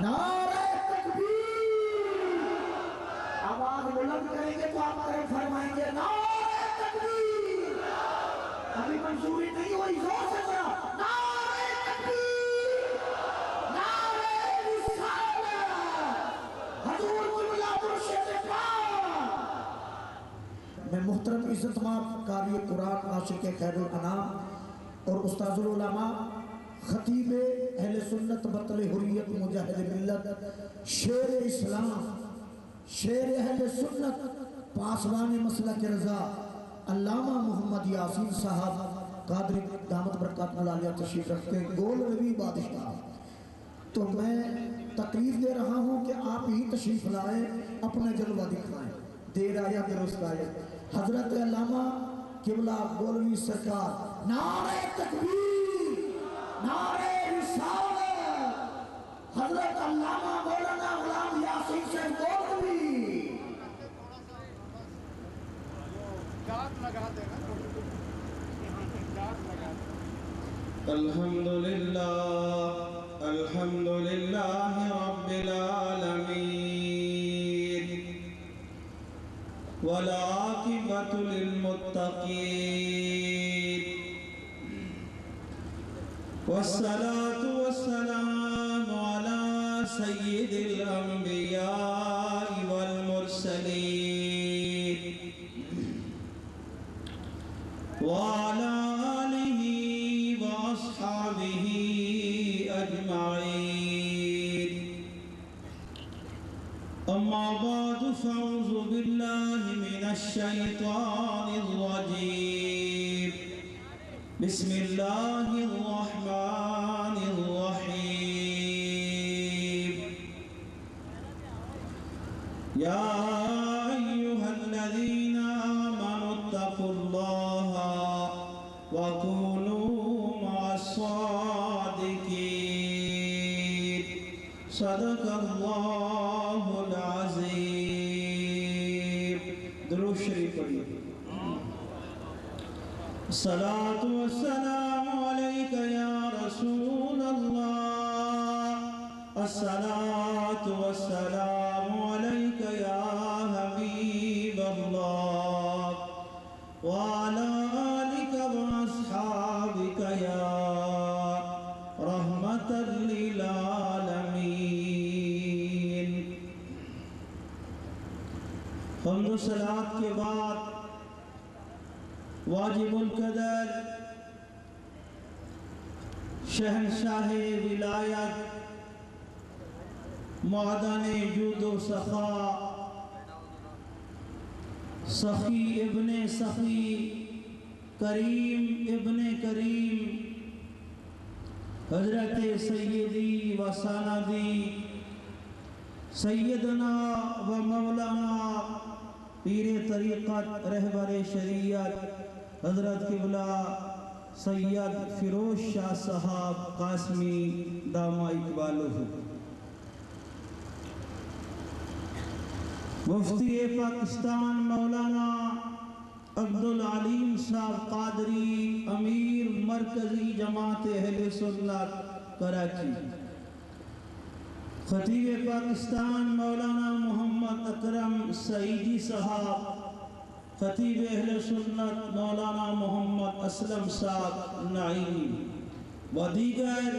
نعرہ تکبیر، آواز بلند کریں گے تو آپ کریں فرمائیں گے نعرہ تکبیر، ابھی منظوری نہیں ہوئی، زور سے ذرا نعرہ تکبیر، نعرہ رسالت، حضور قبلہ مرشد پاک۔ میں محترم عزت مآب قاری قرآن عاشق خیر الانام اور استاذ العلماء خطیب اہل سنت بطل حریت مجاہد ملت شیر اسلام شیر اہل سنت پاسبان مسلک رضا علامہ محمد یاسین صاحب قادری دامت برکات ملالیہ تشریف رکھتے گول روی بادشاہ، تو میں تقریر دے رہا ہوں کہ آپ ہی تشریف لائیں، اپنا جلوہ دکھائیں، دیر آیا درست آیا۔ حضرت علامہ قبلہ گولوی سرکار نعرہ تکبیر، نعرہ رسالت، حضرت علامہ مولانا غلام یاسین صاحب گولوی۔ الحمدللہ الحمدللہ رب العالمین والعاقبۃ للمتقین والصلاة والسلام على سید الانبیاء والمرسلین وعلى آلہ وأصحابه أجمعين أما بعد فأعوذ بالله من الشيطان الرجيم بسم الله الرحمن الرحيم يا أيها الذين آمنوا اتقوا الله وكونوا مع الصادقين صدق اللہ العظیم۔ درود شریف پڑھیے۔ الصلاة والسلام علیک یا رسول اللہ، الصلاة والسلام علیک یا حبیب اللہ، وعلى آلك وأصحابك يا رحمة للعالمين۔ حمد و صلاة کے بعد واجب القدر شہنشاہ ولایت معدن جود و سخا سخی ابن سخی کریم ابن کریم حضرت سیدی و سندی سیدنا و مولانا پیر طریقت رہبر شریعت حضرت قبلہ سید فیروز شاہ صاحب قاسمی دامہ اقبالہ، مفتی پاکستان مولانا عبدالعلیم صاحب قادری امیر مرکزی جماعت اہل سنت کراچی، خطیب پاکستان مولانا محمد اکرم سعیدی صاحب، خطیب اہل سنت مولانا محمد اسلم صاحب نعیمی و دیگر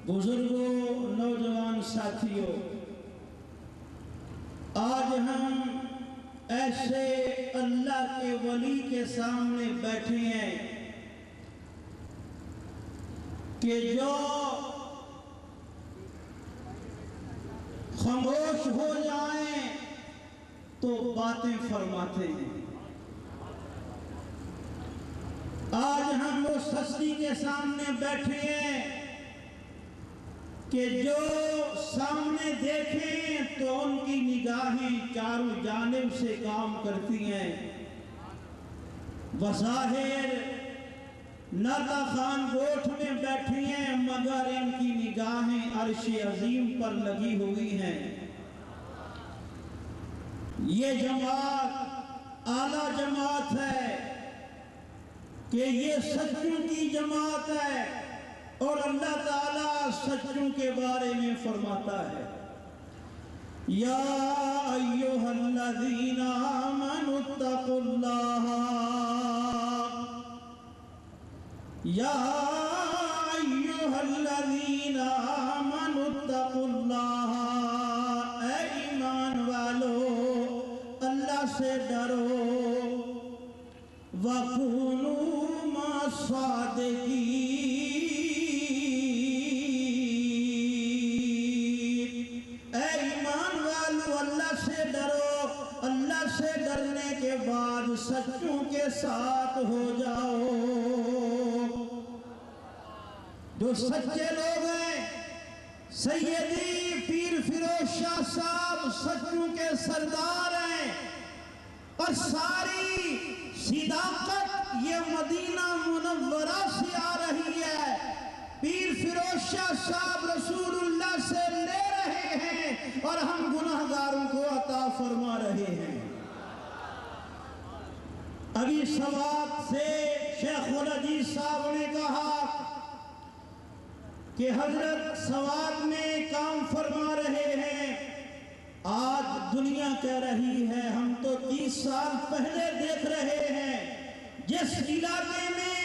بزرگوں نوجوان ساتھیوں، آج ہم ایسے اللہ کے ولی کے سامنے بیٹھے ہیں کہ جو خاموش ہو جائیں تو باتیں فرماتے ہیں۔ آج ہم اس ہستی کے سامنے بیٹھے ہیں کہ جو سامنے دیکھیں تو ان کی نگاہیں چاروں جانب سے کام کرتی ہیں۔ بظاہر ناتا خان گوٹھ میں بیٹھی ہیں مگر ان کی نگاہیں عرش عظیم پر لگی ہوئی ہیں۔ یہ جماعت اعلیٰ جماعت ہے کہ یہ سچوں کی جماعت ہے، اور اللہ تعالیٰ سچوں کے بارے میں فرماتا ہے یا ایھا الذین آمنوا اتقوا اللہ یا ایھا الذین آمنوا اتقوا اللہ، اے ایمان والو اللہ سے ڈرو، وَكُونُوا مَعَ الصَّادِقِينَ، اے ایمان والو اللہ سے ڈرو، اللہ سے ڈرنے کے بعد سچوں کے ساتھ ہو جاؤ۔ جو سچے لوگ ہیں، سیدی پیر فیروز شاہ صاحب سچوں کے سردار ہیں، اور ساری صداقت یہ مدینہ منورہ سے آ رہی ہے۔ پیر فیروز شاہ صاحب رسول اللہ سے لے رہے ہیں اور ہم گناہگاروں کو عطا فرما رہے ہیں۔ ابھی سوات سے شیخ العزیز صاحب نے کہا کہ حضرت سوات میں کام فرما رہے ہیں، آج دنیا کہہ رہی ہے، ہم تو 30 سال پہلے دیکھ رہے ہیں جس علاقے میں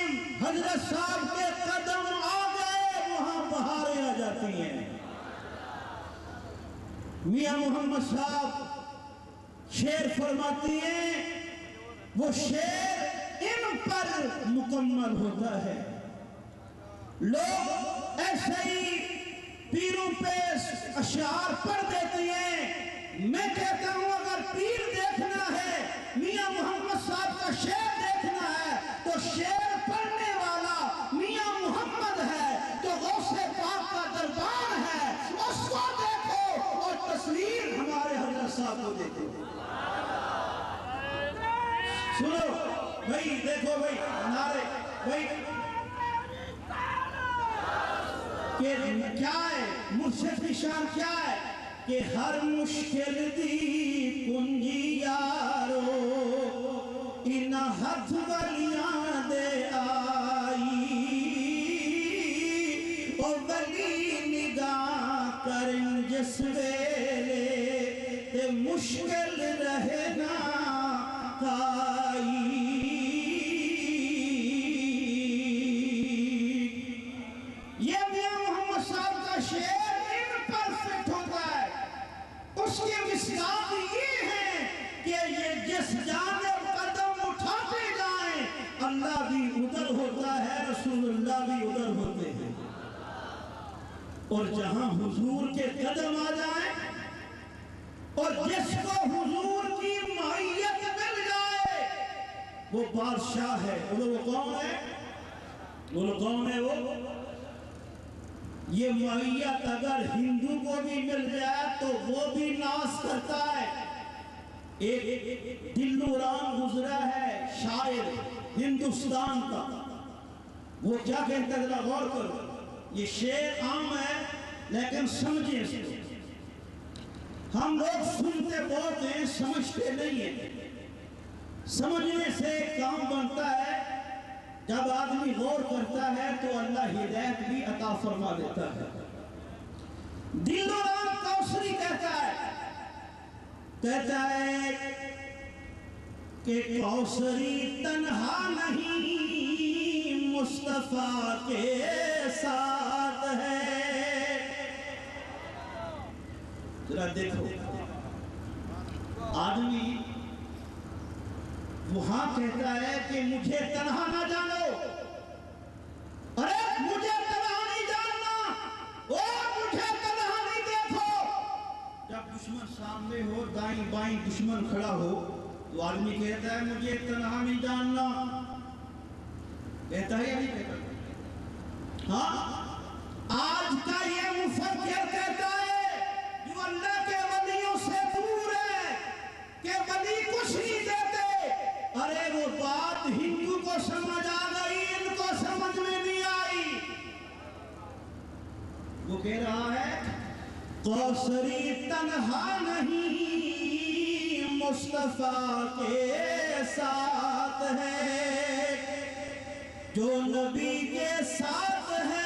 حضرت صاحب کے قدم آ گئے وہاں بہاریں آ جاتی ہیں۔ میاں محمد صاحب شعر فرماتی ہیں، وہ شعر ان پر مکمل ہوتا ہے۔ لوگ ایسے ہی پیروں پہ اشعار پڑھ دیتے ہیں، میں کہتا ہوں اگر پیر دیکھنا ہے، میاں محمد صاحب کا شعر دیکھنا ہے تو شعر پڑھنے والا میاں محمد ہے جو غوث پاک کا دربار ہے، اس کو دیکھو اور تصویر ہمارے حضرت صاحب کو دیکھو۔ سنو بھائی، دیکھو بھائی نعرے بھائی کہ کیا ہے مرشد کی شان، کیا ہے کہ ہر مشکل دی کنجی یارو انہ ہتھ ولیاں دے آئی، او ولی نگاہ کرن جس ویلے تے مشکل رہنا کائی۔ یہ میاں محمد صاحب کا شعر ان پر فٹ ہوتا ہے۔ اس کے مصداق یہ ہیں کہ یہ جس جانب قدم اٹھاتے جائیں اللہ بھی ادھر ہوتا ہے، رسول اللہ بھی ادھر ہوتے ہیں، اور جہاں حضور کے قدم آ جائیں اور جس کو حضور کی معیت مل جائے وہ بادشاہ ہے۔ وہ کون ہے؟ وہ کون ہے؟ وہ یہ معیت اگر ہندو کو بھی مل جائے تو وہ بھی ناز کرتا ہے۔ ایک دلو رام گزرا ہے شاعر ہندوستان کا، وہ کیا کہتا ہے ذرا غور کرو، یہ شعر عام ہے لیکن سمجھیں اس کو۔ ہم لوگ سنتے بہت ہیں، سمجھتے نہیں ہیں۔ سمجھنے سے کام بنتا ہے، جب آدمی غور کرتا ہے تو اللہ ہدایت بھی عطا فرما دیتا ہے۔ دلو رام کوثری کہتا ہے کہ کوثری تنہا نہیں مصطفیٰ کے ساتھ ہے۔ ذرا دیکھو، آدمی وہاں کہتا ہے کہ مجھے تنہا نہ جانو، ارے مجھے تنہا نہیں جاننا، مجھے تنہا نہیں دیکھو۔ جب دشمن سامنے ہو، دائیں بائیں دشمن کھڑا ہو تو آدمی کہتا ہے مجھے تنہا نہیں جاننا، کہتا ہے یا نہیں کہتا؟ ہاں، آج کا یہ مفکر کہتا ہے جو اللہ کے ولیوں سے دور ہے کہ ولی کچھ نہیں دیتے۔ ارے وہ بات ہندو کو سمجھ آ گئی، ان کو سمجھ میں نہیں آئی۔ وہ کہہ رہا ہے کوثری تنہا نہیں مصطفیٰ کے ساتھ ہے، جو نبی کے ساتھ ہے